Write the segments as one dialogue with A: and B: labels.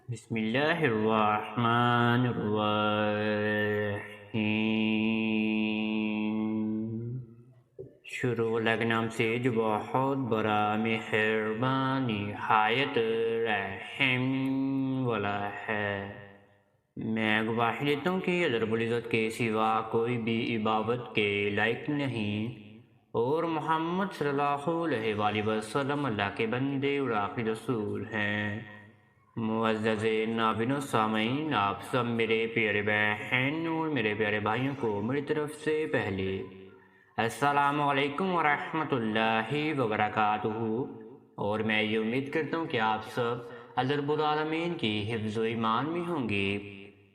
A: بسم اللہ الرحمن الرحیم۔ شروع اللہ کے نام سے جو بہت بڑا مہربان نہایت رحم والا ہے۔ میں گواہی دیتا ہوں کہ اللہ رب العزت کے سوا کوئی بھی عبادت کے لائق نہیں، اور محمد صلی اللہ علیہ وآلہ وسلم اللہ کے بندے اور آخری رسول ہیں۔ معزز ناظرین و سامعین، آپ سب میرے پیارے بہن اور میرے پیارے بھائیوں کو میری طرف سے پہلے السلام علیکم ورحمۃ اللہ وبرکاتہ، اور میں یہ امید کرتا ہوں کہ آپ سب اللہ رب العالمین کی حفظ و ایمان میں ہوں گے۔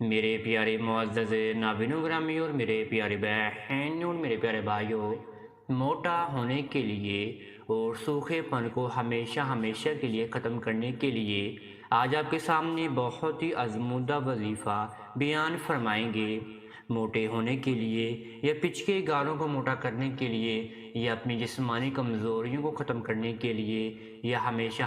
A: میرے پیارے معزز ناظرین گرامی اور میرے پیارے بہن اور میرے پیارے بھائیوں، موٹا ہونے کے لیے اور سوکھے پن کو ہمیشہ کے لیے ختم کرنے کے لیے آج آپ کے سامنے بہت ہی آزمودہ وظیفہ بیان فرمائیں گے۔ موٹے ہونے کے لیے یا پچکے گالوں کو موٹا کرنے کے لیے یا اپنی جسمانی کمزوریوں کو ختم کرنے کے لیے یا ہمیشہ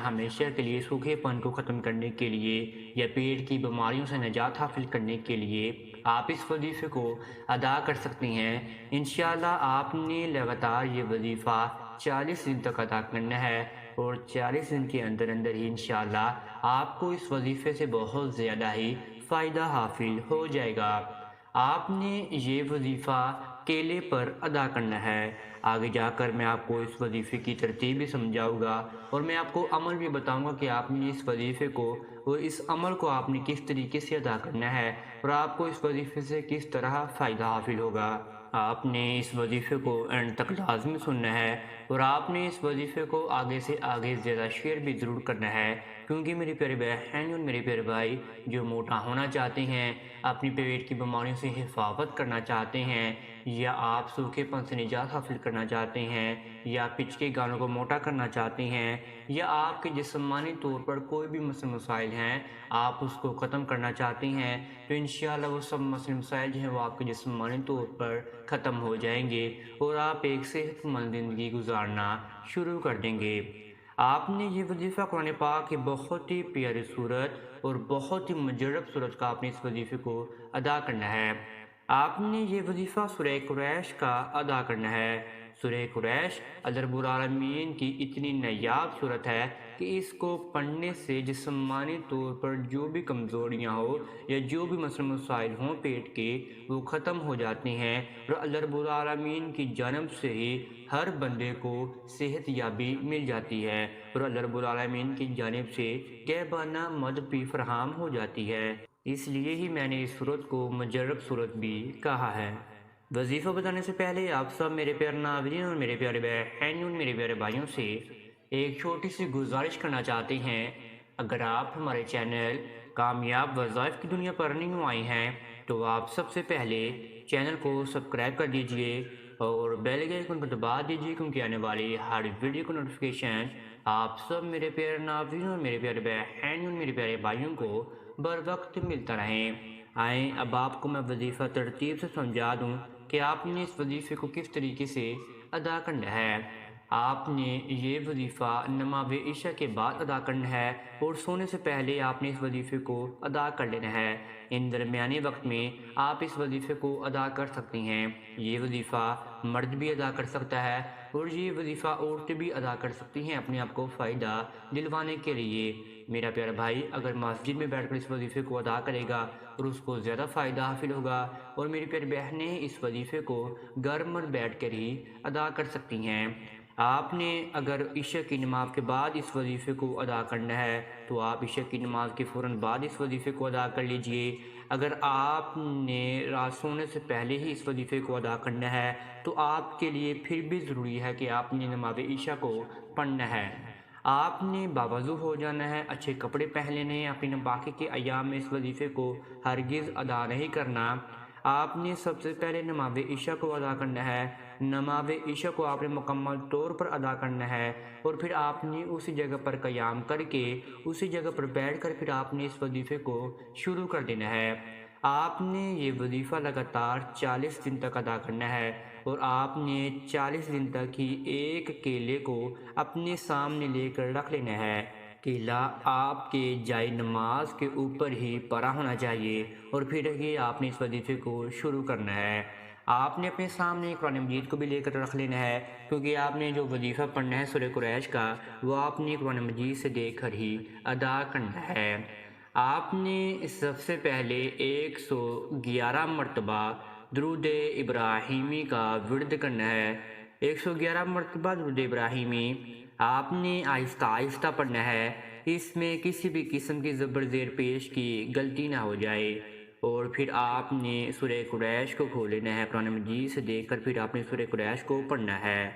A: کے لیے سوکھے پن کو ختم کرنے کے لیے یا پیٹ کی بیماریوں سے نجات حاصل کرنے کے لیے آپ اس وظیفے کو ادا کر سکتی ہیں۔ انشاءاللہ آپ نے لگاتار یہ وظیفہ 40 دن تک ادا کرنا ہے، اور 40 دن کے اندر ہی انشاءاللہ آپ کو اس وظیفے سے بہت زیادہ ہی فائدہ حاصل ہو جائے گا۔ آپ نے یہ وظیفہ کیلے پر ادا کرنا ہے۔ آگے جا کر میں آپ کو اس وظیفے کی ترتیب بھی سمجھاؤں گا، اور میں آپ کو عمل بھی بتاؤں گا کہ آپ نے اس وظیفے کو اور اس عمل کو آپ نے کس طریقے سے ادا کرنا ہے، اور آپ کو اس وظیفے سے کس طرح فائدہ حاصل ہوگا۔ آپ نے اس وظیفے کو اینڈ تک لازمی سننا ہے، اور آپ نے اس وظیفے کو آگے سے آگے زیادہ شیئر بھی ضرور کرنا ہے، کیونکہ میری پیارے بہن اور میرے پیارے بھائی جو موٹا ہونا چاہتے ہیں، اپنی پیٹ کی بیماریوں سے حفاظت کرنا چاہتے ہیں، یا آپ سوکھے پن سے نجات حاصل کرنا چاہتے ہیں، یا پچکے گالوں کو موٹا کرنا چاہتے ہیں، یا آپ کے جسمانی طور پر کوئی بھی مسائل ہیں آپ اس کو ختم کرنا چاہتے ہیں، تو انشاءاللہ وہ سب مسائل جو ہیں وہ آپ کے جسمانی طور پر ختم ہو جائیں گے، اور آپ ایک صحت مند زندگی گزارنا شروع کر دیں گے۔ آپ نے یہ وظیفہ قرآن پاک کی بہت ہی پیاری صورت اور بہت ہی مجرب صورت کا آپ نے اس وظیفے کو ادا کرنا ہے۔ آپ نے یہ وظیفہ سورہ قریش کا ادا کرنا ہے۔ سورہ قریش اللہ رب العالمین کی اتنی نایاب صورت ہے کہ اس کو پڑھنے سے جسمانی طور پر جو بھی کمزوریاں ہو یا جو بھی مسائل ہوں پیٹ کے، وہ ختم ہو جاتے ہیں، اور اللہ رب العالمین کی جانب سے ہی ہر بندے کو صحت یابی مل جاتی ہے، اور اللہ رب العالمین کی جانب سے غیبانہ مدد بھی فراہم ہو جاتی ہے۔ اس لیے ہی میں نے اس صورت کو مجرب صورت بھی کہا ہے۔ وظیفہ بتانے سے پہلے آپ سب میرے پیارے ناظرین اور میرے پیارے بہن اور میرے پیارے بھائیوں سے ایک چھوٹی سی گزارش کرنا چاہتے ہیں۔ اگر آپ ہمارے چینل کامیاب وظائف کی دنیا پر نیو آئے ہیں تو آپ سب سے پہلے چینل کو سبسکرائب کر دیجئے اور بیل آئیکن کو دبا دیجئے، کیونکہ آنے والی ہر ویڈیو کو نوٹیفیکیشن آپ سب میرے پیارے ناظرین اور میرے پیارے بہن اور میرے پیارے بھائیوں کو بر وقت ملتا رہیں۔ آئیں اب آپ کو میں وظیفہ ترتیب سے سمجھا دوں کہ آپ نے اس وظیفے کو کس طریقے سے ادا کرنا ہے۔ آپ نے یہ وظیفہ نماز عشاء کے بعد ادا کرنا ہے، اور سونے سے پہلے آپ نے اس وظیفے کو ادا کر لینا ہے۔ ان درمیانی وقت میں آپ اس وظیفے کو ادا کر سکتی ہیں۔ یہ وظیفہ مرد بھی ادا کر سکتا ہے، اور یہ وظیفہ عورتیں بھی ادا کر سکتی ہیں اپنے آپ کو فائدہ دلوانے کے لیے۔ میرا پیارا بھائی اگر مسجد میں بیٹھ کر اس وظیفے کو ادا کرے گا اور اس کو زیادہ فائدہ حاصل ہوگا، اور میری پیاری بہنیں اس وظیفے کو گھر میں بیٹھ کر ہی ادا کر سکتی ہیں۔ آپ نے اگر عشاء کی نماز کے بعد اس وظیفے کو ادا کرنا ہے تو آپ عشاء کی نماز کے فوراً بعد اس وظیفے کو ادا کر لیجئے۔ اگر آپ نے رات سونے سے پہلے ہی اس وظیفے کو ادا کرنا ہے تو آپ کے لیے پھر بھی ضروری ہے کہ آپ نے نماز عشاء کو پڑھنا ہے۔ آپ نے باوضو ہو جانا ہے، اچھے کپڑے پہن لینے ہیں۔ اپنے باقی کے ایام میں اس وظیفے کو ہرگز ادا نہیں کرنا۔ آپ نے سب سے پہلے نماز عشاء کو ادا کرنا ہے۔ نماز عشاء کو آپ نے مکمل طور پر ادا کرنا ہے، اور پھر آپ نے اسی جگہ پر قیام کر کے اسی جگہ پر بیٹھ کر پھر آپ نے اس وظیفے کو شروع کر دینا ہے۔ آپ نے یہ وظیفہ لگاتار 40 دن تک ادا کرنا ہے، اور آپ نے 40 دن تک ہی ایک کیلے کو اپنے سامنے لے کر رکھ لینا ہے۔ کیلا آپ کے جائے نماز کے اوپر ہی پڑا ہونا چاہیے، اور پھر یہ آپ نے اس وظیفے کو شروع کرنا ہے۔ آپ نے اپنے سامنے قرآن مجید کو بھی لے کر رکھ لینا ہے، کیونکہ آپ نے جو وظیفہ پڑھنا ہے سورہ قریش کا، وہ آپ نے قرآن مجید سے دیکھ کر ہی ادا کرنا ہے۔ آپ نے سب سے پہلے 111 مرتبہ درود ابراہیمی کا ورد کرنا ہے۔ 111 مرتبہ درود ابراہیمی آپ نے آہستہ آہستہ پڑھنا ہے، اس میں کسی بھی قسم کی زبر زیر پیش کی غلطی نہ ہو جائے۔ اور پھر آپ نے سورہ قریش کو کھول لینا ہے، قرآن مجید سے دیکھ کر پھر آپ نے سورہ قریش کو پڑھنا ہے۔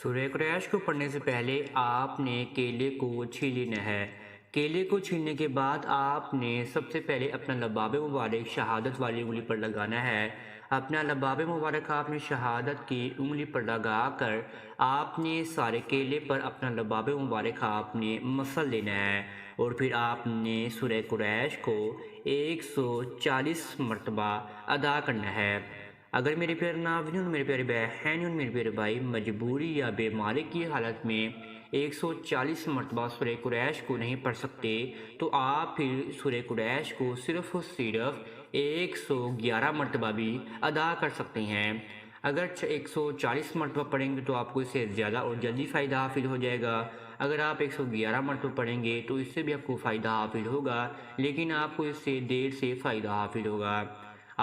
A: سورہ قریش کو پڑھنے سے پہلے آپ نے کیلے کو چھین لینا ہے۔ کیلے کو چھیننے کے بعد آپ نے سب سے پہلے اپنا لباب مبارک شہادت والی انگلی پر لگانا ہے۔ اپنا لباب مبارک آپ نے شہادت کی انگلی پر لگا کر آپ نے سارے کیلے پر اپنا لباب مبارک آپ نے مسل لینا ہے، اور پھر آپ نے سورہ قریش کو 140 مرتبہ ادا کرنا ہے۔ اگر میرے پیارے ناظرین، میرے پیارے بہن، میرے پیارے بھائی مجبوری یا بیماری کی حالت میں 140 مرتبہ سورہ قریش کو نہیں پڑھ سکتے، تو آپ پھر سورہ قریش کو صرف 111 مرتبہ بھی ادا کر سکتے ہیں۔ اگر 140 مرتبہ پڑھیں گے تو آپ کو اس سے زیادہ اور جلدی فائدہ حاصل ہو جائے گا۔ اگر آپ 111 مرتبہ پڑھیں گے تو اس سے بھی آپ کو فائدہ حاصل ہوگا، لیکن آپ کو اس سے دیر سے فائدہ حاصل ہوگا۔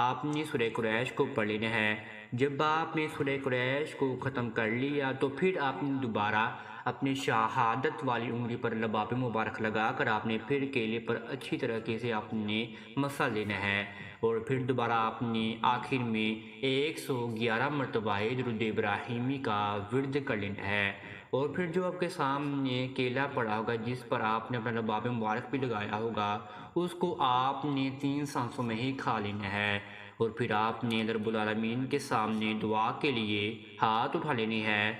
A: آپ نے سورہ قریش کو پڑھ لینا ہے۔ جب آپ نے سورہ قریش کو ختم کر لیا تو پھر آپ نے دوبارہ اپنے شہادت والی انگلی پر لباب مبارک لگا کر آپ نے پھر کیلے پر اچھی طریقے سے آپ نے مسا لینا ہے، اور پھر دوبارہ آپ نے آخر میں 111 مرتبہ درود ابراہیمی کا ورد کر لینا ہے، اور پھر جو آپ کے سامنے کیلا پڑا ہوگا جس پر آپ نے اپنا لباب مبارک بھی لگایا ہوگا، اس کو آپ نے 3 سانسوں میں ہی کھا لینا ہے، اور پھر آپ نے رب العالمین کے سامنے دعا کے لیے ہاتھ اٹھا لینے ہیں۔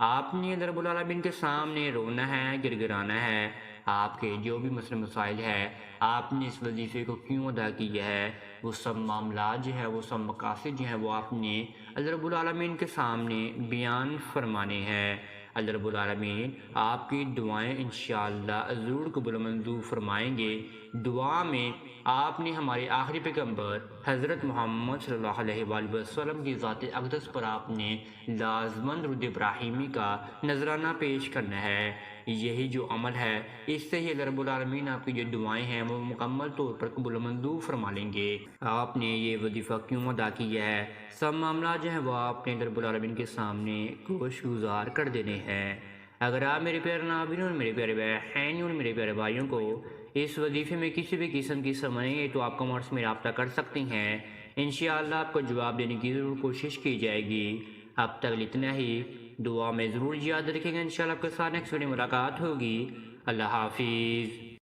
A: آپ نے رب العالمین کے سامنے رونا ہے، گڑگڑانا ہے۔ آپ کے جو بھی مسئلے مسائل ہے، آپ نے اس وظیفے کو کیوں ادا کیا ہے، وہ سب معاملات جو ہے، وہ سب مقاصد جو ہیں، وہ آپ نے اللہ رب العالمین کے سامنے بیان فرمانے ہیں۔ اللہ رب العالمین آپ کی دعائیں انشاءاللہ ضرور قبول و منظور فرمائیں گے۔ دعا میں آپ نے ہمارے آخری پیغمبر حضرت محمد صلی اللہ علیہ وآلہ وسلم کی ذات اقدس پر آپ نے لازماً درود ابراہیمی کا نذرانہ پیش کرنا ہے۔ یہی جو عمل ہے، اس سے ہی اللہ رب العالمین آپ کی جو دعائیں ہیں وہ مکمل طور پر قبول و منظور فرما لیں گے۔ آپ نے یہ وظیفہ کیوں ادا کیا ہے، سب معاملات جو ہیں وہ آپ نے اللہ رب العالمین کے سامنے گوش گزار کر دینے ہیں۔ اگر آپ میرے پیارے ناظرین، میرے پیارے بہن اور میرے پیارے بھائیوں کو اس وظیفے میں کسی بھی قسم کی سمجھ نہیں ہے تو آپ کمنٹس میں رابطہ کر سکتے ہیں، انشاءاللہ آپ کو جواب دینے کی ضرور کوشش کی جائے گی۔ اب تک اتنا ہی، دعا میں ضرور یاد رکھیں گے، انشاءاللہ آپ کے ساتھ نیکسٹ ویڈیو ملاقات ہوگی۔ اللہ حافظ۔